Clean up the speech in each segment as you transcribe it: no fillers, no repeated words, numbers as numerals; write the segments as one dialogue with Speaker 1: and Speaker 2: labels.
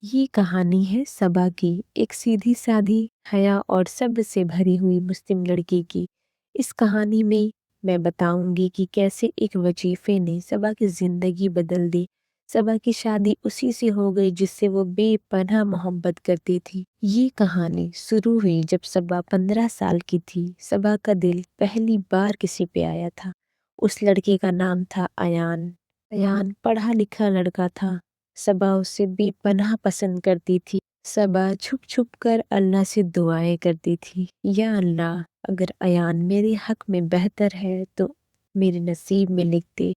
Speaker 1: ये कहानी है सबा की, एक सीधी सादी, हया और सब्र से भरी हुई मुस्लिम लड़की की। इस कहानी में मैं बताऊंगी कि कैसे एक वजीफे ने सबा की जिंदगी बदल दी। सबा की शादी उसी से हो गई जिससे वो बेपनाह मोहब्बत करती थी। ये कहानी शुरू हुई जब सबा 15 साल की थी। सबा का दिल पहली बार किसी पे आया था। उस लड़के का नाम था अयान। अयान पढ़ा लिखा लड़का था। सबा उसे बेपनाह पसंद करती थी। सबा छुप छुप कर अल्लाह से दुआएं करती थी, या अल्लाह, अगर अयान मेरे हक में बेहतर है तो मेरे नसीब में लिख दे,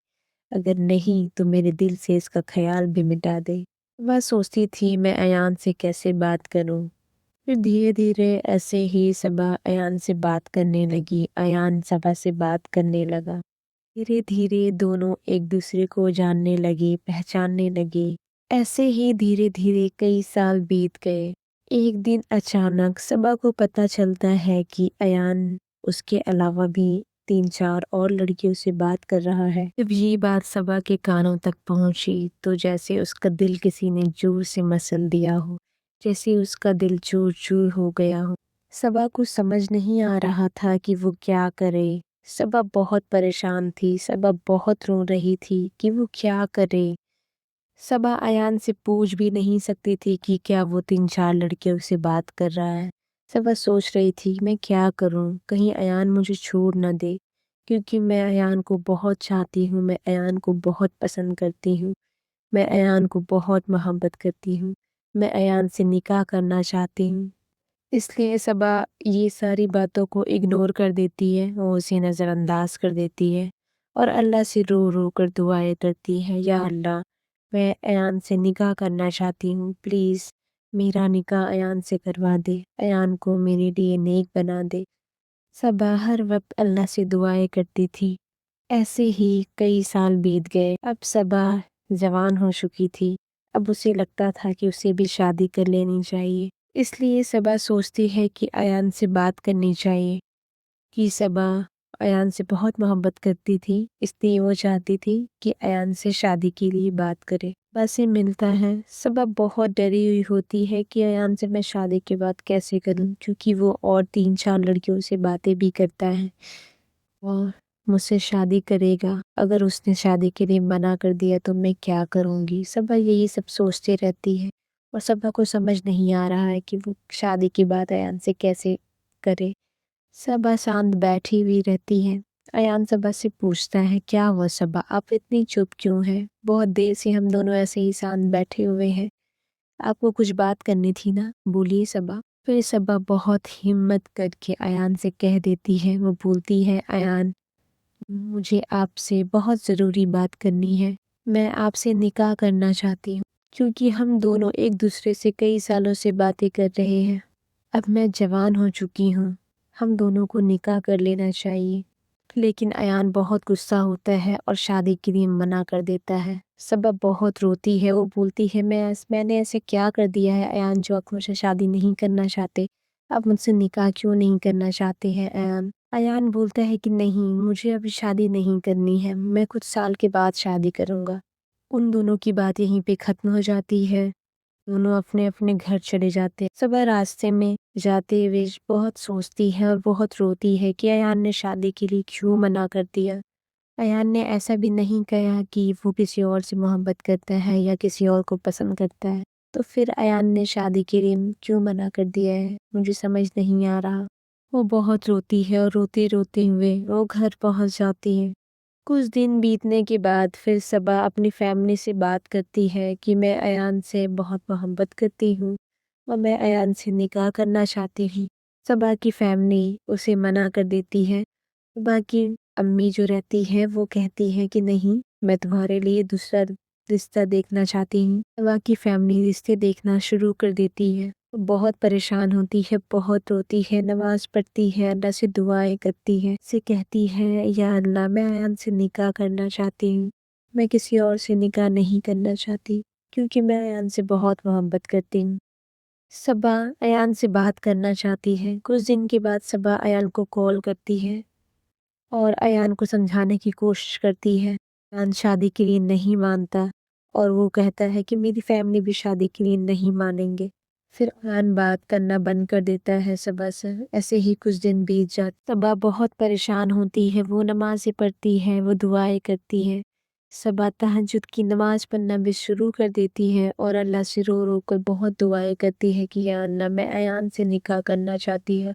Speaker 1: अगर नहीं तो मेरे दिल से इसका ख्याल भी मिटा दे। वह सोचती थी मैं अयान से कैसे बात करूं। फिर धीरे धीरे ऐसे ही सबा अयान से बात करने लगी। अयान सबा से बात करने लगा। धीरे धीरे दोनों एक दूसरे को जानने लगे, पहचानने लगे। ऐसे ही धीरे धीरे कई साल बीत गए। एक दिन अचानक सबा को पता चलता है कि अयान उसके अलावा भी 3-4 और लड़कियों से बात कर रहा है। जब ये बात सबा के कानों तक पहुंची तो जैसे उसका दिल किसी ने जोर से मसल दिया हो, जैसे उसका दिल चूर चूर हो गया हो। सबा को समझ नहीं आ रहा था कि वो क्या करे। सबा बहुत परेशान थी। सबा बहुत रो रही थी कि वो क्या करे। सबा अयान से पूछ भी नहीं सकती थी कि क्या वो 3-4 लड़कियों से बात कर रहा है। सबा सोच रही थी मैं क्या करूं, कहीं अयान मुझे छोड़ न दे, क्योंकि मैं अयान को बहुत चाहती हूँ। मैं अयान को बहुत पसंद करती हूँ। मैं अयान को बहुत मोहब्बत करती हूँ। मैं अयान से निकाह करना चाहती हूँ। इसलिए सबा ये सारी बातों को इग्नोर कर देती है और उसे नज़रअंदाज कर देती है और अल्लाह से रो रो कर दुआएं करती है, या अल्लाह, मैं अयान से निकाह करना चाहती हूँ, प्लीज़ मेरा निकाह अयान से करवा दे, अयान को मेरे लिए नेक बना दे। सबा हर वक्त अल्लाह से दुआएं करती थी। ऐसे ही कई साल बीत गए। अब सबा जवान हो चुकी थी। अब उसे लगता था कि उसे भी शादी कर लेनी चाहिए। इसलिए सबा सोचती है कि अयान से बात करनी चाहिए, कि सबा अयान से बहुत मोहब्बत करती थी, इसलिए वो चाहती थी कि अयान से शादी के लिए बात करे। बस ये मिलता है। सबा बहुत डरी हुई होती है कि अयान से मैं शादी के बाद कैसे करूं, क्योंकि वो और 3-4 लड़कियों से बातें भी करता है और मुझसे शादी करेगा। अगर उसने शादी के लिए मना कर दिया तो मैं क्या करूंगी। सबा यही सब सोचती रहती है और सबा को समझ नहीं आ रहा है कि वो शादी की बात अयान से कैसे करे। सबा शांत बैठी हुई रहती है। अयान सबा से पूछता है क्या हुआ सबा, आप इतनी चुप क्यों हैं? बहुत देर से हम दोनों ऐसे ही शांत बैठे हुए हैं, आपको कुछ बात करनी थी ना, बोलिए सबा। फिर सबा बहुत हिम्मत करके अयान से कह देती है, वो बोलती है अयान, मुझे आपसे बहुत ज़रूरी बात करनी है। मैं आपसे निकाह करना चाहती हूँ, क्योंकि हम दोनों एक दूसरे से कई सालों से बातें कर रहे हैं। अब मैं जवान हो चुकी हूँ, हम दोनों को निकाह कर लेना चाहिए। लेकिन अयान बहुत गुस्सा होता है और शादी के लिए मना कर देता है। सबा बहुत रोती है। वो बोलती है मैंने ऐसे क्या कर दिया है अयान जो आप मुझसे शादी नहीं करना चाहते? आप मुझसे निकाह क्यों नहीं करना चाहते हैं अयान? अयान बोलता है कि नहीं, मुझे अभी शादी नहीं करनी है, मैं कुछ साल के बाद शादी करूंगा। उन दोनों की बात यहीं पे खत्म हो जाती है। दोनों अपने अपने घर चले जाते हैं। सुबह रास्ते में जाते हुए बहुत सोचती है और बहुत रोती है कि अयान ने शादी के लिए क्यों मना कर दिया। अयान ने ऐसा भी नहीं कहा कि वो किसी और से मोहब्बत करता है या किसी और को पसंद करता है, तो फिर अयान ने शादी के लिए क्यों मना कर दिया है, मुझे समझ नहीं आ रहा। वो बहुत रोती है और रोते रोते हुए वो घर पहुंच जाती है। कुछ दिन बीतने के बाद फिर सबा अपनी फैमिली से बात करती है कि मैं अयान से बहुत मोहब्बत करती हूँ और मैं अयान से निकाह करना चाहती हूँ। सबा की फैमिली उसे मना कर देती है। सबा की अम्मी जो रहती है वो कहती है कि नहीं, मैं तुम्हारे लिए दूसरा रिश्ता देखना चाहती हूँ। सबा की फैमिली रिश्ते देखना शुरू कर देती है। वो बहुत परेशान होती है, बहुत रोती है, नमाज पढ़ती है, अल्लाह से दुआएं करती है, से कहती है या अल्लाह, मैं अयान से निकाह करना चाहती हूँ, मैं किसी और से निकाह नहीं करना चाहती, क्योंकि मैं अयान से बहुत मोहब्बत करती हूँ। सबा अयान से बात करना चाहती है। कुछ दिन के बाद सबा अयान को कॉल करती है और अयान को समझाने की कोशिश करती है। अयान शादी के लिए नहीं मानता اور وہ کہتا ہے کہ میری فیملی بھی شادی کے لیے نہیں مانیں گے۔ پھر ایان بات کرنا بند کر دیتا ہے صبا سے۔ ایسے ہی کچھ دن بیت جاتے، صبا بہت پریشان ہوتی ہے، وہ نمازیں پڑھتی ہے، وہ دعائیں کرتی ہے۔ صبا تہجد کی نماز پڑھنا بھی شروع کر دیتی ہے اور اللہ سے رو رو کر بہت دعائیں کرتی ہے کہ یا اللہ میں ایان سے نکاح کرنا چاہتی ہے،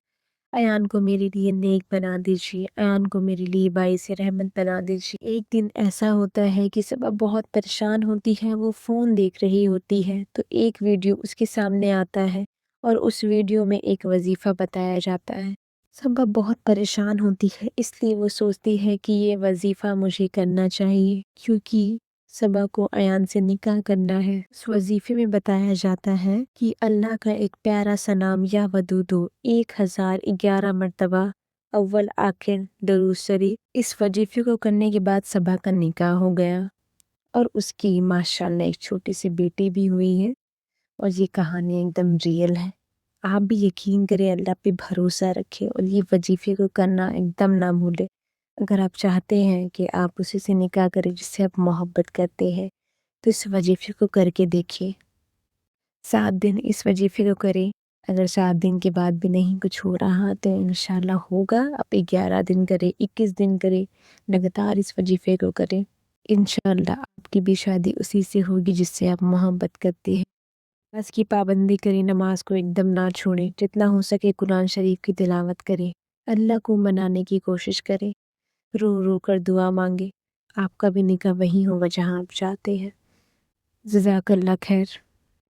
Speaker 1: ایان کو میرے لیے نیک بنا دیجیے، ایان کو میرے لیے باعث رحمت بنا دیجیے۔ ایک دن ایسا ہوتا ہے کہ صبا بہت پریشان ہوتی ہے، وہ فون دیکھ رہی ہوتی ہے تو ایک ویڈیو اس کے سامنے آتا ہے اور اس ویڈیو میں ایک وظیفہ بتایا جاتا ہے۔ صبا بہت پریشان ہوتی ہے، اس لیے وہ سوچتی ہے کہ یہ وظیفہ مجھے کرنا چاہیے کیونکہ صبا کو ایان سے نکاح کرنا ہے۔ اس وظیفے میں بتایا جاتا ہے کہ اللہ کا ایک پیارا سا نام یا ودودو 1011 مرتبہ اول آخر درود شریف۔ اس وظیفے کو کرنے کے بعد صبا کا نکاح ہو گیا اور اس کی ماشاءاللہ ایک چھوٹی سی بیٹی بھی ہوئی ہے، اور یہ کہانی ایک دم ریئل ہے۔ آپ بھی یقین کریں، اللہ پہ بھروسہ رکھیں اور یہ وظیفے کو کرنا ایک دم نہ بھولے۔ اگر آپ چاہتے ہیں کہ آپ اسی سے نکاح کریں جس سے آپ محبت کرتے ہیں تو اس وظیفے کو کر کے دیکھیے۔ 7 دن اس وظیفے کو کریں، اگر 7 دن کے بعد بھی نہیں کچھ ہو رہا تو انشاءاللہ ہوگا۔ آپ 11 دن کریں، 21 دن کریں، لگاتار اس وظیفے کو کریں، انشاءاللہ آپ کی بھی شادی اسی سے ہوگی جس سے آپ محبت کرتے ہیں۔ نماز کی پابندی کریں، نماز کو ایک دم نہ چھوڑیں، جتنا ہو سکے قرآن شریف کی تلاوت کریں، اللہ کو منانے کی کوشش کریں، رو رو کر دعا مانگے، آپ کا بھی نکاح وہی ہوگا جہاں آپ چاہتے ہیں۔ جزاک اللہ خیر۔